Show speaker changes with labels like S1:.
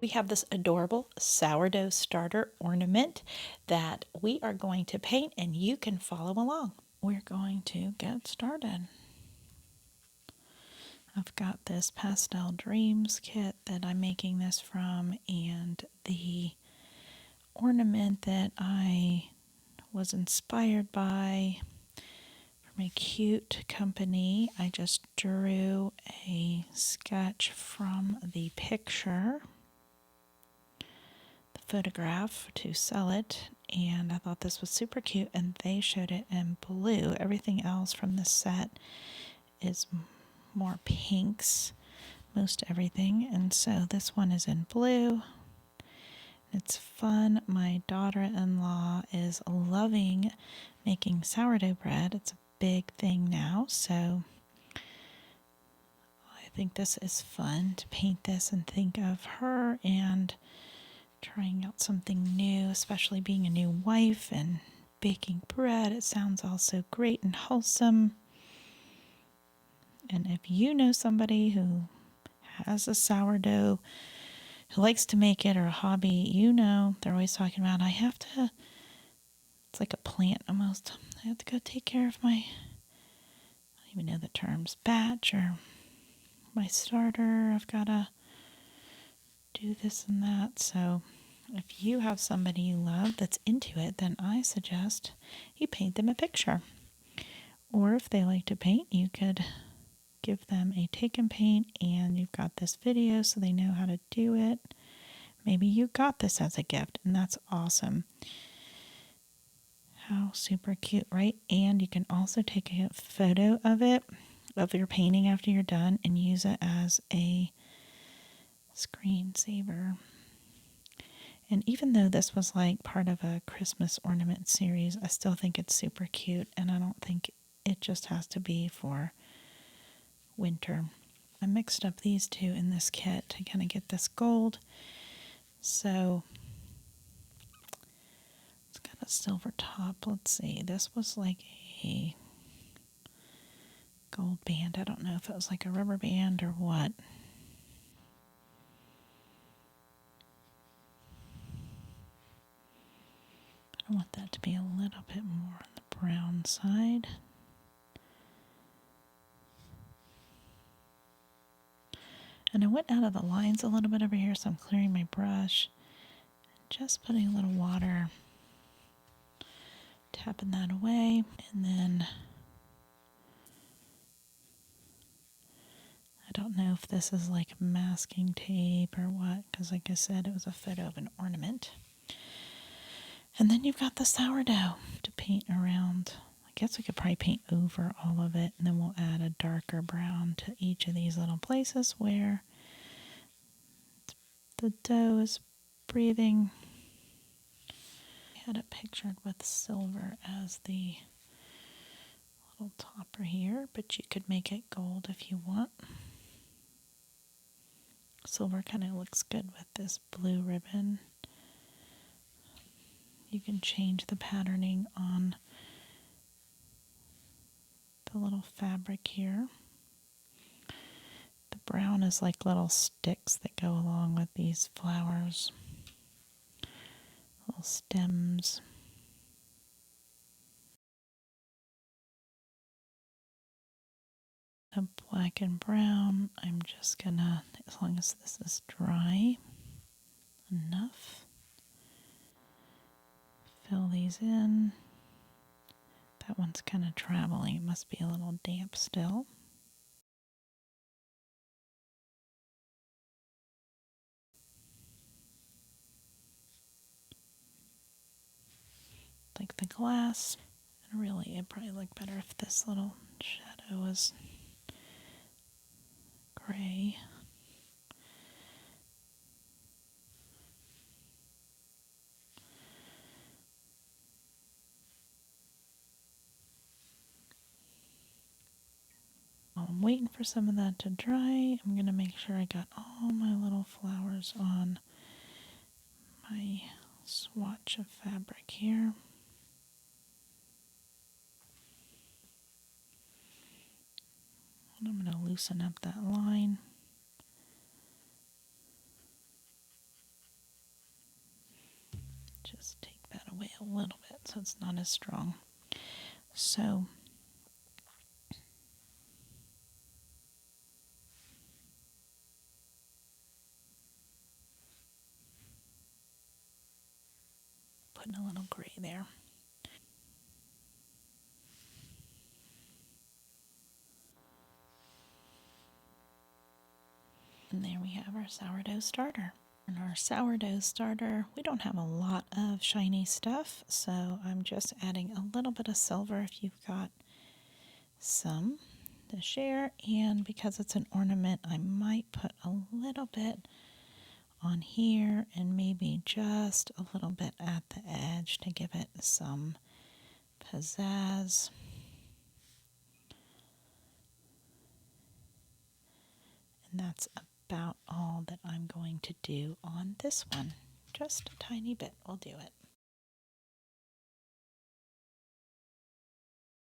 S1: We have this adorable sourdough starter ornament that we are going to paint, and you can follow along. We're going to get started. I've got this Pastel Dreams kit that I'm making this from, and the ornament that I was inspired by from a cute company. I just drew a sketch from the picture, the photograph, to sell it, and I thought this was super cute, and they showed it in blue. Everything else from the set is more pinks, most everything, and so this one is in blue. It's fun. My daughter-in-law is loving making sourdough bread. It's a big thing now, so I think this is fun to paint this and think of her and trying out something new, especially being a new wife and baking bread. It sounds all so great and wholesome. And if you know somebody who has a sourdough, who likes to make it, or a hobby, you know, they're always talking about, it's like a plant almost. I have to go take care of I don't even know the terms, batch or my starter. I've got to do this and that. So if you have somebody you love that's into it, then I suggest you paint them a picture. Or if they like to paint, you could give them a take and paint, and you've got this video so they know how to do it. Maybe you got this as a gift, and that's awesome. How super cute, right? And you can also take a photo of it, of your painting after you're done, and use it as a screensaver. And even though this was like part of a Christmas ornament series, I still think it's super cute, and I don't think it just has to be for winter. I mixed up these two in this kit to kind of get this gold. So it's got a silver top. Let's see, this was like a gold band. I don't know if it was like a rubber band or what. I want that to be a little bit more on the brown side. And I went out of the lines a little bit over here, so I'm clearing my brush. Just putting a little water, tapping that away, and then I don't know if this is like masking tape or what, because like I said, it was a photo of an ornament. And then you've got the sourdough to paint around. I guess we could probably paint over all of it, and then we'll add a darker brown to each of these little places where the dough is breathing. I had it pictured with silver as the little topper here, but you could make it gold if you want. Silver kind of looks good with this blue ribbon. You can change the patterning on the little fabric here. The brown is like little sticks that go along with these flowers. Little stems. The black and brown, I'm just gonna, as long as this is dry enough, fill these in. That one's kind of traveling. It must be a little damp still. Like the glass. And really, it'd probably look better if this little shadow was gray. While I'm waiting for some of that to dry, I'm going to make sure I got all my little flowers on my swatch of fabric here. And I'm going to loosen up that line. a little bit so it's not as strong. So putting a little gray there. And there we have our sourdough starter. In our sourdough starter, we don't have a lot of shiny stuff, so I'm just adding a little bit of silver if you've got some to share. And because it's an ornament, I might put a little bit on here and maybe just a little bit at the edge to give it some pizzazz. And that's about all that I'm going to do on this one. Just a tiny bit will do it.